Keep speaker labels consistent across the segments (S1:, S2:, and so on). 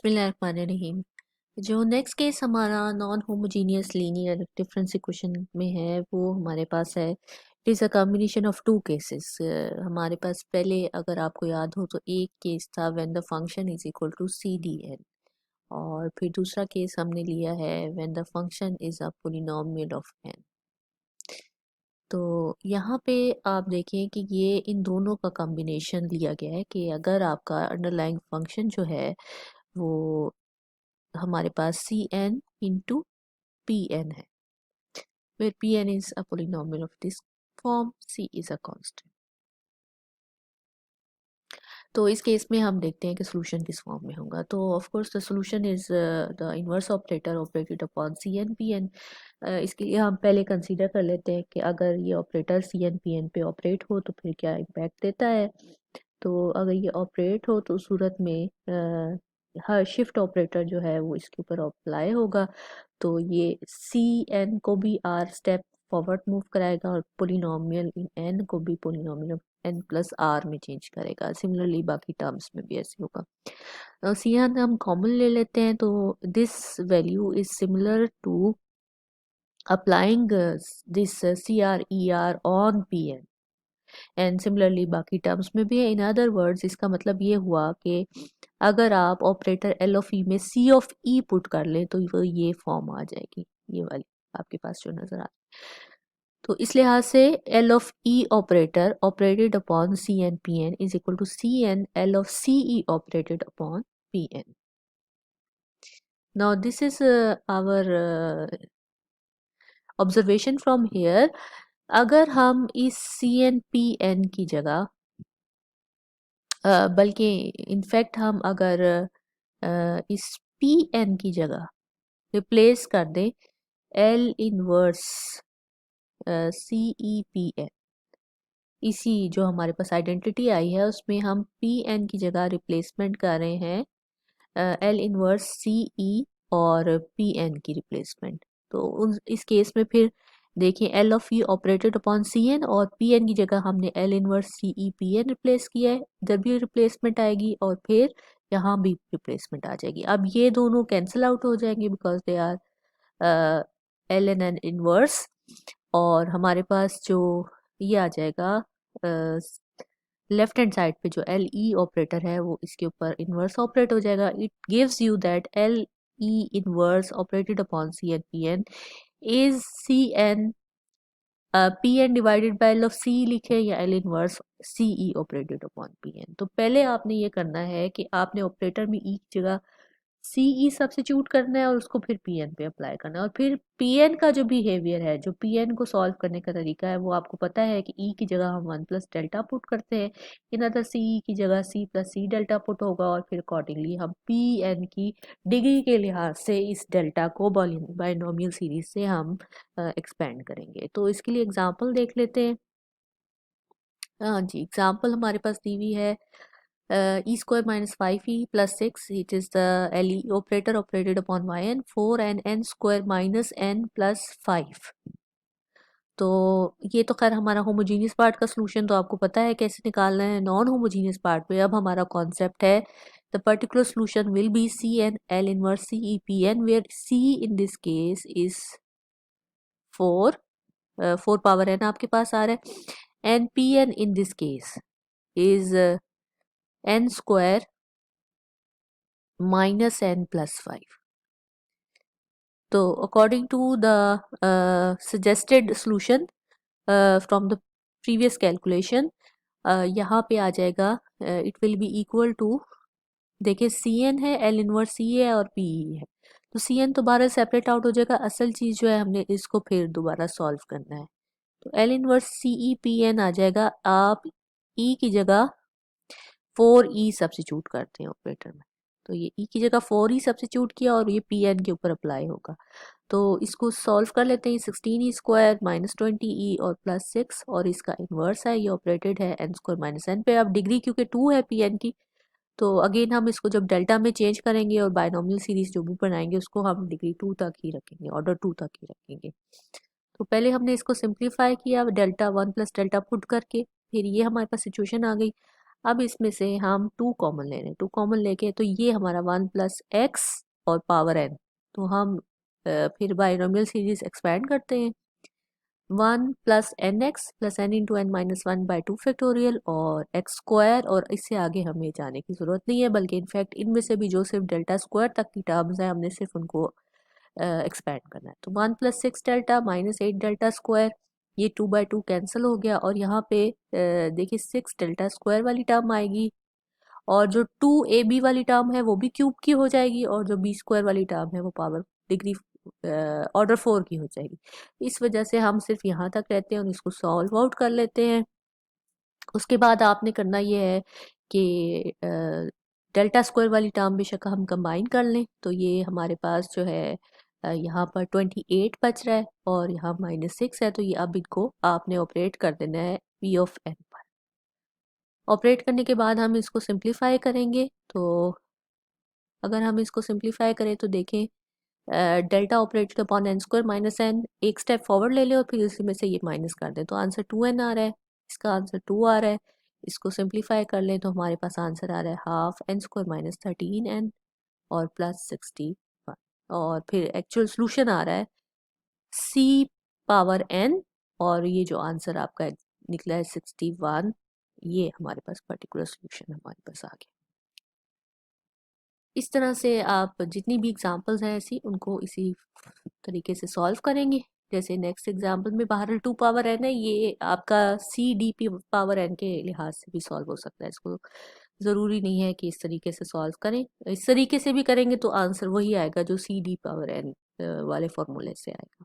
S1: बिस्मिल्लाहिर्रहमानिर्रहीम। जो next case हमारा non homogeneous linear difference equation में है वो हमारे पास है। It is a combination of two cases. हमारे पास पहले अगर आपको याद हो तो एक केस था when the function is equal to C D N, और फिर दूसरा केस हमने लिया है when the function is a polynomial of N. तो यहाँ पे आप देखें कि ये इन दोनों का कॉम्बिनेशन लिया गया है कि अगर आपका अंडरलाइंग फंक्शन जो है वो हमारे पास C N into P N है, where Pn is a polynomial of this form, C is a constant। तो इस केस में हम देखते हैं कि सोल्यूशन किस फॉर्म में होगा। तो of course the solution is the inverse operator operated upon C N P N. इसके लिए हम पहले कंसीडर कर लेते हैं कि अगर ये operator C N P N पे ऑपरेट हो तो फिर क्या इम्पैक्ट देता है। तो अगर ये ऑपरेट हो तो उस सूरत में हर शिफ्ट ऑपरेटर जो है वो इसके ऊपर अप्लाई होगा, तो ये सी एन को भी आर स्टेप फॉरवर्ड मूव कराएगा और पोलिनोमियल इन एन को भी पोलिनोमियल एन प्लस आर में चेंज करेगा। सिमिलरली बाकी टर्म्स में भी ऐसे होगा। सी एन हम कॉमन ले लेते हैं, तो this value is similar to applying this C R E R on P N, and similarly बाकी टर्म्स में भी है। इन अदर वर्ड्स इसका मतलब ये हुआ कि अगर आप ऑपरेटर एल ऑफ ई में सी ऑफ ई पुट कर लें तो वो ये फॉर्म आ जाएगी, ये वाली आपके पास जो नजर आ रही है। तो इस लिहाज से L of E operator operated upon C N P N is equal to C N L of C E operated upon P N. Now this is our observation from here. अगर हम इस सी एन पी एन की जगह बल्कि in fact हम अगर इस P N की जगह रिप्लेस कर दें L inverse C E P N, इसी जो हमारे पास आइडेंटिटी आई है उसमें हम पी एन की जगह रिप्लेसमेंट कर रहे हैं एल इनवर्स सी ई और पी एन की रिप्लेसमेंट। तो इस केस में फिर देखिए L of E operated upon C N और पी एन की जगह हमने L inverse C E P N replace किया है, इधर भी रिप्लेसमेंट आएगी और फिर यहाँ भी रिप्लेसमेंट आ जाएगी। अब ये दोनों कैंसिल आउट हो जाएंगे because they are L N N inverse, और हमारे पास जो ये आ जाएगा लेफ्ट हैंड साइड पे जो एल ई ऑपरेटर है वो इसके ऊपर इनवर्स ऑपरेट हो जाएगा। It gives you that L E inverse operated upon C N P N is C N P N divided by L of C लिखे या L inverse C E operated upon P N. तो पहले आपने ये करना है कि आपने ऑपरेटर में ई की जगह सी ई सब्स्टिट्यूट करना है और उसको फिर पी एन पे अप्लाई करना है, और फिर पी एन का जो बिहेवियर है, जो पी एन को सॉल्व करने का तरीका है वो आपको पता है कि ई की जगह हम वन प्लस डेल्टा पुट करते हैं, इन अदर सी ई की जगह C plus C delta put होगा, और फिर अकॉर्डिंगली हम पी एन की डिग्री के लिहाज से इस डेल्टा को बाइनोमियल सीरीज से हम एक्सपेंड करेंगे। तो इसके लिए एग्जाम्पल देख लेते हैं। हाँ जी, एग्जाम्पल हमारे पास दी हुई है e square minus 5e plus 6, it is the LE operator operated upon yn 4 and n square minus n plus 5। तो ये तो खैर हमारा होमोजीनियस पार्ट का सोल्यूशन तो आपको पता है कैसे निकालना है। नॉन होमोजीनियस पार्ट पे अब हमारा कॉन्सेप्ट है the particular solution will be C N L inverse C E P N, where C in this case is 4, 4 power N आपके पास आ रहा है, and P N in this case is N square minus N plus 5। तो according to the suggested solution from the previous calculation यहाँ पे आ जाएगा it will be equal to, देखिए सी एन है, एल इनवर्स सी है और पी ई है, तो सी एन दोबारा सेपरेट आउट हो जाएगा। असल चीज जो है हमने इसको फिर दोबारा सॉल्व करना है, तो L inverse C E P N आ जाएगा। आप ई की जगह 4e सब्स्टिट्यूट करते हैं ऑपरेटर में, तो ये e की जगह 4e सब्स्टिट्यूट किया और ये पी एन के ऊपर अप्लाई होगा। तो इसको सॉल्व कर लेते हैं। 16e स्क्वायर माइनस 20e और प्लस 6, और इसका इन्वर्स है, ये ऑपरेटेड है एन स्क्वायर माइनस एन पे। अब डिग्री क्योंकि 2 है पी एन की, तो अगेन हम इसको जब डेल्टा में चेंज करेंगे और बायनोमियल सीरीज जो भी बनाएंगे उसको हम डिग्री 2 तक ही रखेंगे, ऑर्डर 2 तक ही रखेंगे। तो पहले हमने इसको सिंप्लीफाई किया डेल्टा 1 प्लस डेल्टा पुट करके, फिर ये हमारे पास सिचुएशन आ गई। अब इसमें से हम 2 कॉमन ले रहे हैं, 2 कॉमन लेके तो ये हमारा 1 प्लस एक्स और पावर n, तो हम फिर बाइनोमियल सीरीज एक्सपैंड करते हैं, 1 plus N X plus N into N minus 1/2 factorial और एक्स स्क्वायर, और इससे आगे हमें जाने की ज़रूरत नहीं है, बल्कि इनफैक्ट इनमें से भी जो सिर्फ डेल्टा स्क्वायर तक की टर्म्स हैं हमने सिर्फ उनको एक्सपैंड करना है। तो 1 plus 6 delta minus 8 delta square, ये 2/2 कैंसिल हो गया, और यहाँ पे देखिए 6 डेल्टा स्क्वायर वाली टर्म आएगी, और जो 2ab वाली टर्म है वो भी क्यूब की हो जाएगी, और जो b स्क्वायर वाली टर्म है वो पावर डिग्री ऑर्डर 4 की हो जाएगी। इस वजह से हम सिर्फ यहाँ तक रहते हैं और इसको सॉल्व आउट कर लेते हैं। उसके बाद आपने करना ये है कि डेल्टा स्क्वायर वाली टर्म बेशक हम कंबाइन कर लें, तो ये हमारे पास जो है यहाँ पर 28 बच रहा है और यहाँ -6 है, तो ये अब इनको आपने ऑपरेट कर देना है p ऑफ n पर। ऑपरेट करने के बाद हम इसको सिंप्लीफाई करेंगे, तो अगर हम इसको सिंप्लीफाई करें तो देखें delta operated upon N square minus N, एक स्टेप फॉरवर्ड ले लें और फिर इसी में से ये माइनस कर दें, तो आंसर 2n आ रहा है, इसका आंसर 2 आ रहा है। इसको सिंप्लीफाई कर लें तो हमारे पास आंसर आ रहा है half an square minus 13n और प्लस 61, और फिर एक्चुअल सोल्यूशन आ रहा है c पावर n, और ये जो आंसर आपका निकला है 61, ये हमारे पास पर्टिकुलर सोल्यूशन हमारे पास आ गया। इस तरह से आप जितनी भी एग्जांपल्स हैं ऐसी उनको इसी तरीके से सॉल्व करेंगे। जैसे नेक्स्ट एग्जांपल में बहरहाल 2 पावर n है, ये आपका C D P power n के लिहाज से भी सॉल्व हो सकता है, इसको ज़रूरी नहीं है कि इस तरीके से सॉल्व करें, इस तरीके से भी करेंगे तो आंसर वही आएगा जो सी डी पावर n वाले फॉर्मूले से आएगा।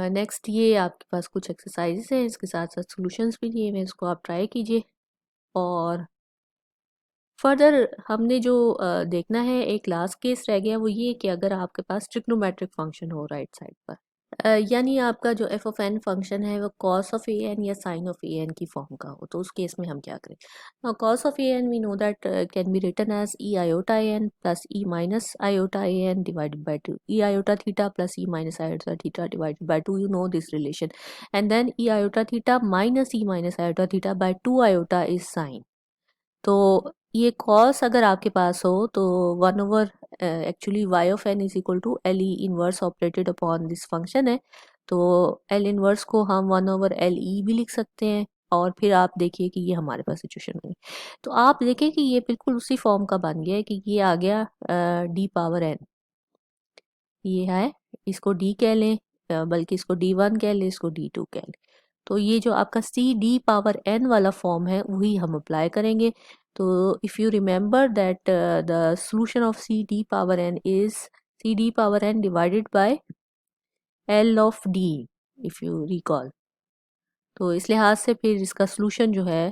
S1: नेक्स्ट ये आपके पास कुछ एक्सरसाइजेस हैं, इसके साथ साथ सॉल्यूशंस भी दिए हुए हैं, इसको आप ट्राई कीजिए। और फर्दर हमने जो देखना है, एक लास्ट केस रह गया, वो ये कि अगर आपके पास ट्रिग्नोमेट्रिक फंक्शन हो राइट साइड पर, यानी आपका जो एफ ऑफ एन फंक्शन है वो कॉस ऑफ ए एन या साइन ऑफ ए एन की फॉर्म का हो, तो उस केस में हम क्या करें। Now cos of A N we know that can be written as E iota A N plus E minus iota A N divided by 2, E iota theta plus E minus iota theta divided by 2, you know this relation, and then E iota theta minus E minus iota theta by 2 iota is sine. तो ये cos अगर आपके पास हो तो 1 over actually y of n is equal to L E inverse operated upon this function है, तो L inverse को हम 1/LE भी लिख सकते हैं, और फिर आप देखिए कि ये हमारे पास सिचुएशन हुई, तो आप देखें कि ये बिल्कुल उसी फॉर्म का बन गया है कि ये आ गया d पावर n, ये है, इसको d कह लें, बल्कि इसको d1 कह लें, इसको d2 कह लें, तो ये जो आपका सी डी पावर n वाला फॉर्म है वही हम अप्लाई करेंगे। तो if you remember that the solution of C D power n is C D power n divided by l of d, if you recall, तो इस लिहाज से फिर इसका सॉल्यूशन जो है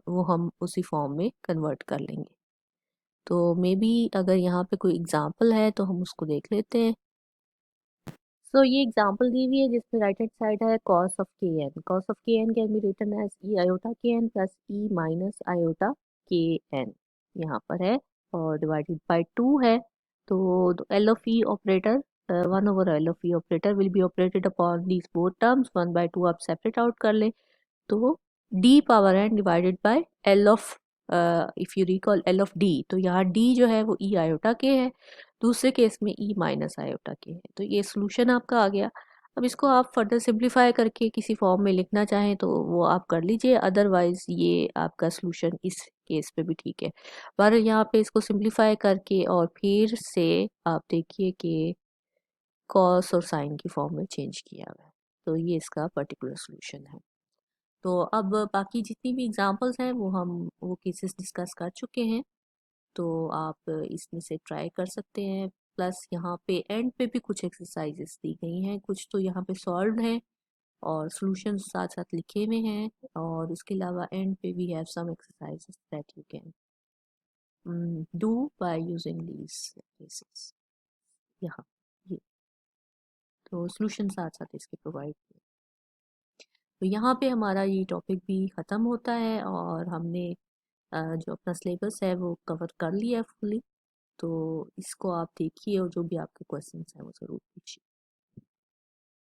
S1: वो हम उसी फॉर्म में कन्वर्ट कर लेंगे। तो मे बी अगर यहाँ पे कोई एग्जांपल है तो हम उसको देख लेते हैं। सो ये एग्जांपल दी हुई है जिसमें राइट हैंड साइड है cos of K N, cos of K N can be written as E iota K N plus E minus iota K N, यहाँ पर है, और डिवाइडेड बाय 2 है, तो L of E operator 1/L of E operator will be operated upon these both terms, 1/2 आप separate out कर ले, तो d power n divided by l of, if you recall l of d, तो यहाँ d जो है वो e iota के है, दूसरे केस में e माइनस आयोटा के है, तो ये सोल्यूशन आपका आ गया। अब इसको आप फर्दर सिंप्लीफाई करके किसी फॉर्म में लिखना चाहें तो वो आप कर लीजिए, अदरवाइज ये आपका सोल्यूशन इस केस पे भी ठीक है, पर यहाँ पे इसको सिंप्लीफाई करके और फिर से आप देखिए कि कॉस और साइन की फॉर्म में चेंज किया हुआ है, तो ये इसका पर्टिकुलर सोल्यूशन है। तो अब बाकी जितनी भी एग्जांपल्स हैं वो केसेस डिस्कस कर चुके हैं, तो आप इसमें से ट्राई कर सकते हैं। प्लस यहाँ पे एंड पे भी कुछ एक्सरसाइजेस दी गई हैं, कुछ तो यहाँ पे सॉल्व हैं और सॉल्यूशंस साथ साथ लिखे हुए हैं, और उसके अलावा एंड पे we have some exercises that you can do by using these cases, यहाँ ये, तो सॉल्यूशन साथ साथ इसके प्रोवाइड। तो यहाँ पे हमारा ये टॉपिक भी ख़त्म होता है और हमने जो अपना सिलेबस है वो कवर कर लिया है फुली, तो इसको आप देखिए और जो भी आपके क्वेश्चंस हैं वो ज़रूर पूछिए।